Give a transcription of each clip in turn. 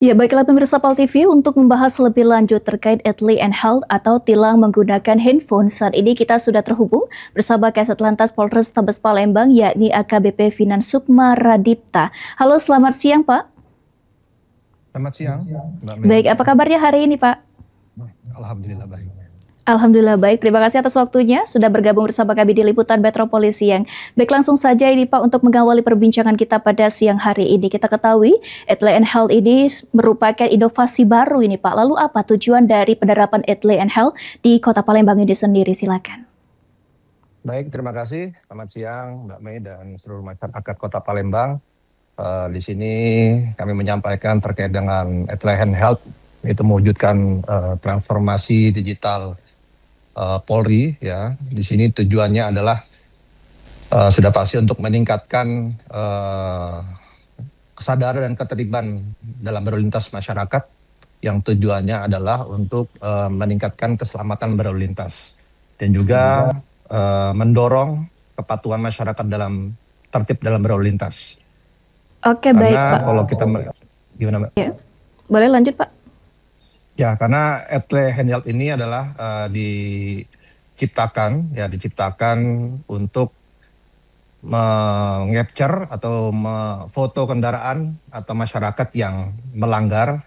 Ya, baiklah pemirsa PAL TV untuk membahas lebih lanjut terkait Etley and Health atau tilang menggunakan handphone. Saat ini kita sudah terhubung bersama Kasat Lantas Polrestabes Palembang yakni AKBP Finan Sukma Radipta. Halo, selamat siang Pak. Selamat siang, Mbak Mei. Baik, apa kabarnya hari ini Pak? Alhamdulillah baik. Alhamdulillah baik, terima kasih atas waktunya sudah bergabung bersama kami di Liputan Metropolis Siang. Baik, langsung saja ini Pak untuk mengawali perbincangan kita pada siang hari ini. Kita ketahui Etley and Health ini merupakan inovasi baru ini Pak. Lalu apa tujuan dari penerapan Etley and Health di Kota Palembang ini sendiri? Silakan. Baik, terima kasih. Selamat siang Mbak Mei dan seluruh masyarakat Kota Palembang. Di sini kami menyampaikan terkait dengan Etley and Health, itu mewujudkan transformasi digital Polri ya. Di sini tujuannya adalah sudah pasti untuk meningkatkan kesadaran dan ketertiban dalam berlalu lintas masyarakat, yang tujuannya adalah untuk meningkatkan keselamatan berlalu lintas dan juga mendorong kepatuhan masyarakat dalam tertib dalam berlalu lintas. Oke, baik Karena Pak. kalau kita gimana Mbak? Ya, boleh lanjut Pak. Ya, karena Etley and Health ini adalah diciptakan untuk mengcapture atau foto kendaraan atau masyarakat yang melanggar,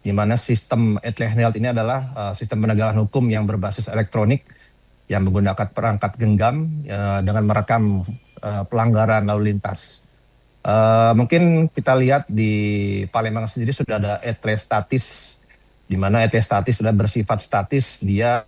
di mana sistem Etley and Health ini adalah sistem penegakan hukum yang berbasis elektronik yang menggunakan perangkat genggam dengan merekam pelanggaran lalu lintas. Mungkin kita lihat di Palembang sendiri sudah ada Etley statis, di mana Etley statis adalah bersifat statis, dia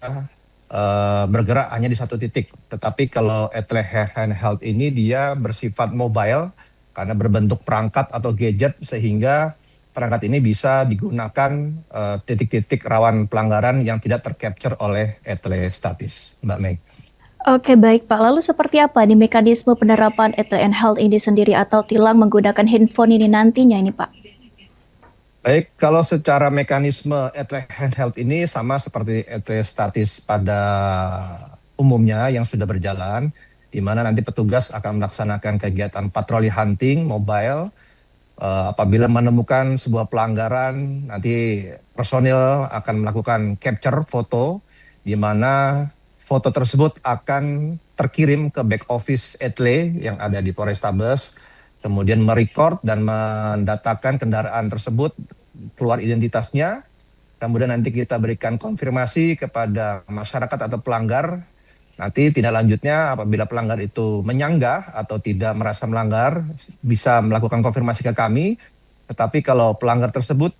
bergerak hanya di satu titik. Tetapi kalau Etley and Health ini dia bersifat mobile karena berbentuk perangkat atau gadget, sehingga perangkat ini bisa digunakan titik-titik rawan pelanggaran yang tidak tercapture oleh Etley statis, Mbak Mei. Oke, baik Pak. Lalu seperti apa nih mekanisme penerapan Etley and Health ini sendiri atau tilang menggunakan handphone ini nantinya ini Pak? Baik, kalau secara mekanisme Etley and Health ini sama seperti Etley statis pada umumnya yang sudah berjalan, di mana nanti petugas akan melaksanakan kegiatan patroli hunting mobile. Apabila menemukan sebuah pelanggaran, nanti personil akan melakukan capture foto, di mana foto tersebut akan terkirim ke back office Etley yang ada di Polrestabes, kemudian merecord dan mendatakan kendaraan tersebut, keluar identitasnya, kemudian nanti kita berikan konfirmasi kepada masyarakat atau pelanggar. Nanti tindak lanjutnya apabila pelanggar itu menyanggah atau tidak merasa melanggar, bisa melakukan konfirmasi ke kami. Tetapi kalau pelanggar tersebut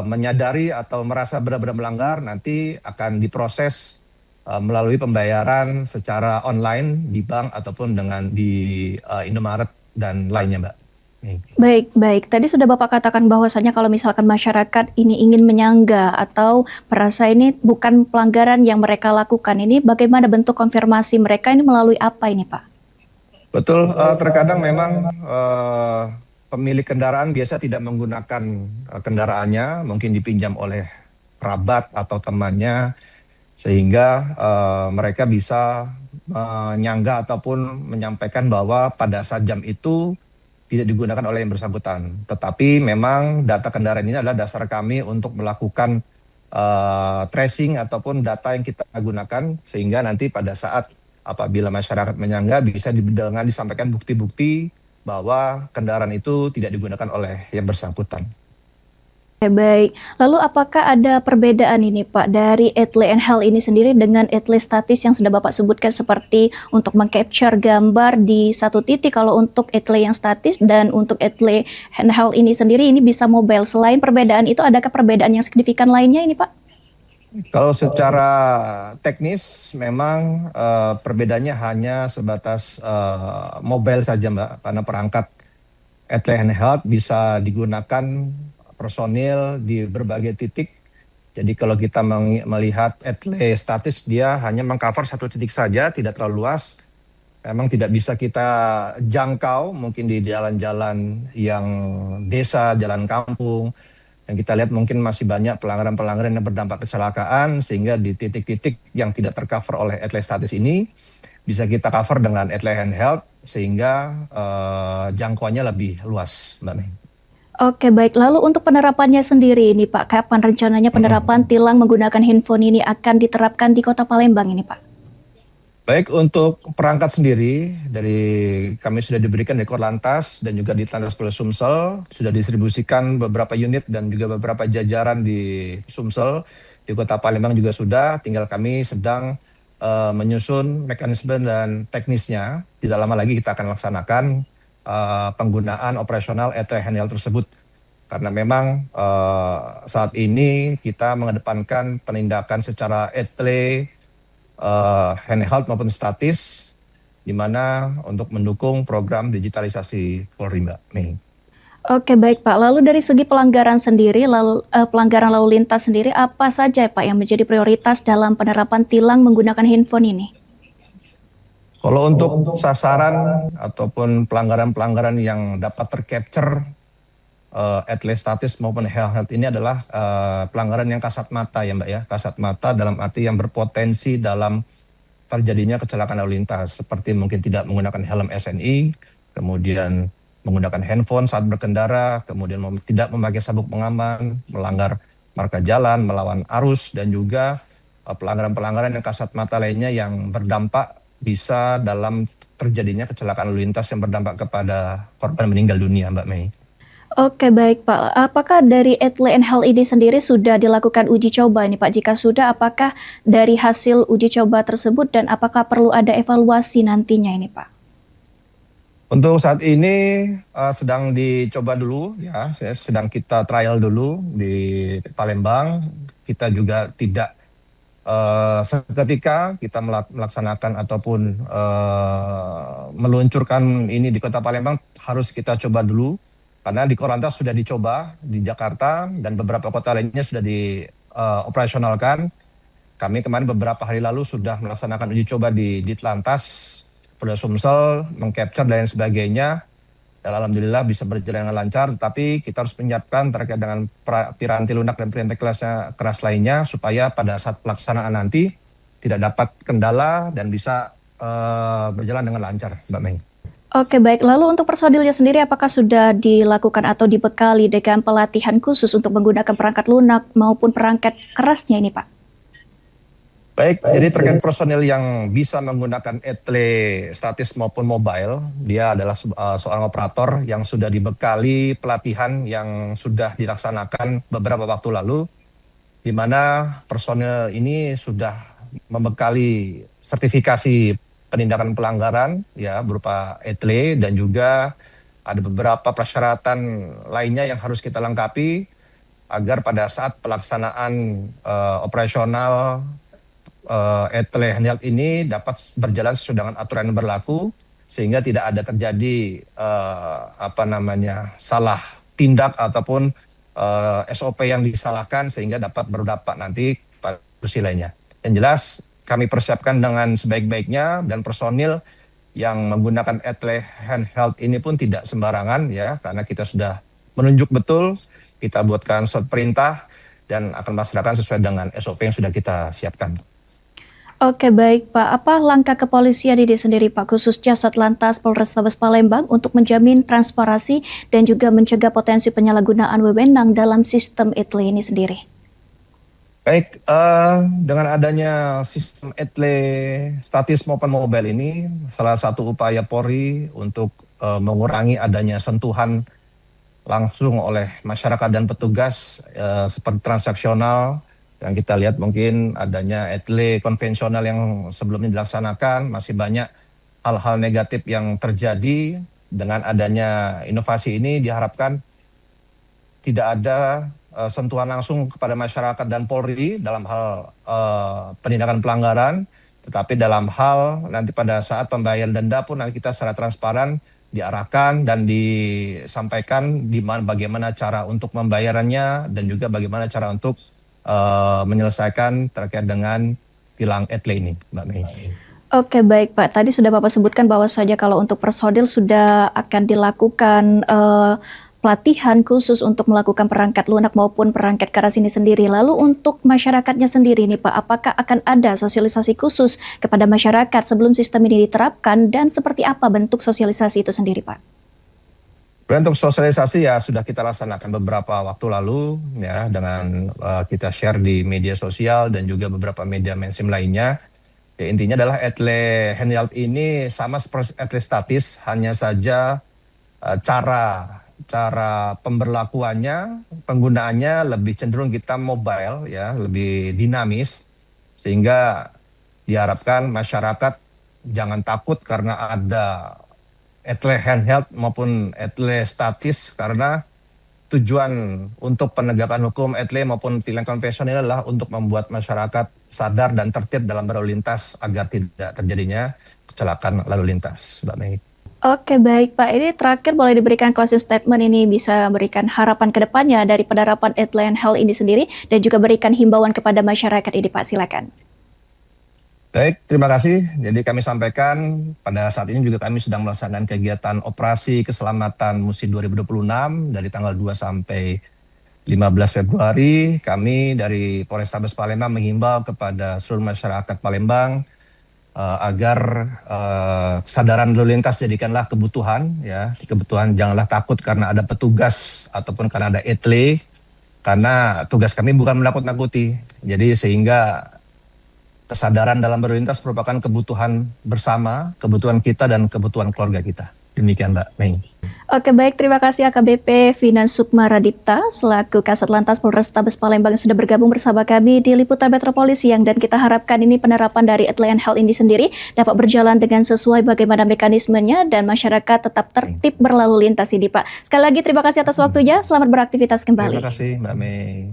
menyadari atau merasa benar-benar melanggar, nanti akan diproses melalui pembayaran secara online di bank ataupun di Indomaret dan lainnya, Mbak. Baik. Tadi sudah Bapak katakan bahwasanya kalau misalkan masyarakat ini ingin menyanggah atau merasa ini bukan pelanggaran yang mereka lakukan, ini bagaimana bentuk konfirmasi mereka ini melalui apa ini Pak? Betul, terkadang memang pemilik kendaraan biasa tidak menggunakan kendaraannya, mungkin dipinjam oleh kerabat atau temannya, sehingga mereka bisa menyanggah ataupun menyampaikan bahwa pada saat jam itu tidak digunakan oleh yang bersangkutan. Tetapi memang data kendaraan ini adalah dasar kami untuk melakukan tracing ataupun data yang kita gunakan, sehingga nanti pada saat apabila masyarakat menyanggah bisa dengan disampaikan bukti-bukti bahwa kendaraan itu tidak digunakan oleh yang bersangkutan. Baik. Lalu apakah ada perbedaan ini Pak dari Etley and Health ini sendiri dengan Etley statis yang sudah Bapak sebutkan, seperti untuk meng-capture gambar di satu titik kalau untuk Etley yang statis, dan untuk Etley and Health ini sendiri ini bisa mobile. Selain perbedaan itu, adakah perbedaan yang signifikan lainnya ini Pak? Kalau secara teknis memang perbedaannya hanya sebatas mobile saja, Mbak, karena perangkat Etley and Health bisa digunakan personil di berbagai titik. Jadi kalau kita melihat Etley statis, dia hanya mengcover satu titik saja, tidak terlalu luas. Memang tidak bisa kita jangkau, mungkin di jalan-jalan yang desa, jalan kampung. Yang kita lihat mungkin masih banyak pelanggaran-pelanggaran yang berdampak kecelakaan, sehingga di titik-titik yang tidak tercover oleh Etley statis ini bisa kita cover dengan Etley and Health, sehingga jangkauannya lebih luas, Mbak Mei. Oke, baik. Lalu untuk penerapannya sendiri ini Pak, kapan rencananya penerapan tilang menggunakan handphone ini akan diterapkan di Kota Palembang ini Pak? Baik, untuk perangkat sendiri dari kami sudah diberikan dari Korlantas dan juga di Lantas Polda Sumsel sudah distribusikan beberapa unit dan juga beberapa jajaran di Sumsel, di Kota Palembang juga sudah. Tinggal kami sedang menyusun mekanisme dan teknisnya. Tidak lama lagi kita akan laksanakan penggunaan operasional ETL handheld tersebut. Karena memang saat ini kita mengedepankan penindakan secara etle handheld maupun statis, di mana untuk mendukung program digitalisasi Polri, Mbak Mei. Oke, baik Pak. Lalu dari segi pelanggaran sendiri, pelanggaran lalu lintas sendiri, apa saja Pak yang menjadi prioritas dalam penerapan tilang menggunakan handphone ini? Kalau untuk sasaran ataupun pelanggaran-pelanggaran yang dapat tercapture etle statis maupun handheld ini adalah pelanggaran yang kasat mata ya Mbak ya. Kasat mata dalam arti yang berpotensi dalam terjadinya kecelakaan lalu lintas, seperti mungkin tidak menggunakan helm SNI, kemudian menggunakan handphone saat berkendara, kemudian tidak memakai sabuk pengaman, melanggar marka jalan, melawan arus, dan juga pelanggaran-pelanggaran yang kasat mata lainnya yang berdampak bisa dalam terjadinya kecelakaan lalu lintas yang berdampak kepada korban meninggal dunia, Mbak Mei. Oke, baik Pak. Apakah dari ETLE and Health ini sendiri sudah dilakukan uji coba nih Pak? Jika sudah, apakah dari hasil uji coba tersebut dan apakah perlu ada evaluasi nantinya ini Pak? Untuk saat ini sedang dicoba dulu ya, sedang kita trial dulu di Palembang. Kita juga tidak seketika kita melaksanakan ataupun meluncurkan ini di Kota Palembang, harus kita coba dulu. Karena di Korlantas sudah dicoba di Jakarta dan beberapa kota lainnya sudah dioperasionalkan. Kami kemarin beberapa hari lalu sudah melaksanakan uji coba di Ditlantas Polda Sumsel, mengcapture dan lain sebagainya. Dan alhamdulillah bisa berjalan dengan lancar, tapi kita harus menyiapkan terkait dengan piranti lunak dan piranti keras lainnya supaya pada saat pelaksanaan nanti tidak dapat kendala dan bisa berjalan dengan lancar, Mbak Mei. Oke, baik. Lalu untuk personilnya sendiri, apakah sudah dilakukan atau dibekali dengan pelatihan khusus untuk menggunakan perangkat lunak maupun perangkat kerasnya ini, Pak? Baik, jadi terkait personil yang bisa menggunakan etle statis maupun mobile, dia adalah seorang operator yang sudah dibekali pelatihan yang sudah dilaksanakan beberapa waktu lalu, di mana personil ini sudah membekali sertifikasi penindakan pelanggaran ya berupa etle, dan juga ada beberapa persyaratan lainnya yang harus kita lengkapi agar pada saat pelaksanaan operasional etle handheld ini dapat berjalan sesuai dengan aturan yang berlaku, sehingga tidak ada terjadi salah tindak ataupun SOP yang disalahkan sehingga dapat berdampak nanti pada sisi lainnya. Yang jelas kami persiapkan dengan sebaik-baiknya, dan personil yang menggunakan etle handheld ini pun tidak sembarangan ya, karena kita sudah menunjuk betul, kita buatkan surat perintah dan akan melaksanakan sesuai dengan SOP yang sudah kita siapkan. Oke, baik Pak. Apa langkah kepolisian ini sendiri Pak, khususnya Satlantas Polrestabes Palembang untuk menjamin transparansi dan juga mencegah potensi penyalahgunaan wewenang dalam sistem etle ini sendiri? Baik, dengan adanya sistem etle statis maupun mobile ini, salah satu upaya Polri untuk mengurangi adanya sentuhan langsung oleh masyarakat dan petugas seperti transaksional. Yang kita lihat mungkin adanya etle konvensional yang sebelumnya dilaksanakan, masih banyak hal-hal negatif yang terjadi. Dengan adanya inovasi ini diharapkan tidak ada sentuhan langsung kepada masyarakat dan Polri dalam hal penindakan pelanggaran, tetapi dalam hal nanti pada saat pembayaran denda pun nanti kita secara transparan diarahkan dan disampaikan bagaimana cara untuk membayarannya dan juga bagaimana cara untuk menyelesaikan terkait dengan tilang etle ini, Mbak Mei. Oke, baik Pak. Tadi sudah Bapak sebutkan bahwa saja kalau untuk personil sudah akan dilakukan pelatihan khusus untuk melakukan perangkat lunak maupun perangkat keras ini sendiri. Lalu untuk masyarakatnya sendiri nih Pak, apakah akan ada sosialisasi khusus kepada masyarakat sebelum sistem ini diterapkan, dan seperti apa bentuk sosialisasi itu sendiri Pak? Untuk sosialisasi ya sudah kita laksanakan beberapa waktu lalu ya dengan kita share di media sosial dan juga beberapa media mainstream lainnya. Ya, intinya adalah etle handheld ini sama seperti etle statis, hanya saja cara pemberlakuannya, penggunaannya lebih cenderung kita mobile ya, lebih dinamis, sehingga diharapkan masyarakat jangan takut karena ada etle handheld maupun etle statis, karena tujuan untuk penegakan hukum etle maupun tilang konvensional adalah untuk membuat masyarakat sadar dan tertib dalam berlalu lintas agar tidak terjadinya kecelakaan lalu lintas, Mbak Mei. Oke, baik Pak. Ini terakhir boleh diberikan closing statement ini bisa berikan harapan ke depannya dari penerapan etle and health ini sendiri dan juga berikan himbauan kepada masyarakat ini Pak. Silakan. Baik, terima kasih. Jadi kami sampaikan pada saat ini juga kami sedang melaksanakan kegiatan operasi keselamatan musim 2026 dari tanggal 2 sampai 15 Februari. Kami dari Polrestabes Palembang menghimbau kepada seluruh masyarakat Palembang agar kesadaran lalu lintas jadikanlah kebutuhan ya. Kebutuhan, janganlah takut karena ada petugas ataupun karena ada etle, karena tugas kami bukan menakut-nakuti. Jadi sehingga kesadaran dalam berlalu lintas merupakan kebutuhan bersama, kebutuhan kita dan kebutuhan keluarga kita. Demikian Mbak Mei. Oke, baik. Terima kasih AKBP Finan Sukmaradipta selaku Kasat Lantas Polrestabes Palembang yang sudah bergabung bersama kami di Liputan Metropolis Siang, dan kita harapkan ini penerapan dari etle and health ini sendiri dapat berjalan dengan sesuai bagaimana mekanismenya dan masyarakat tetap tertib berlalu lintas ini Pak. Sekali lagi terima kasih atas waktunya. Selamat beraktivitas kembali. Terima kasih Mbak Mei.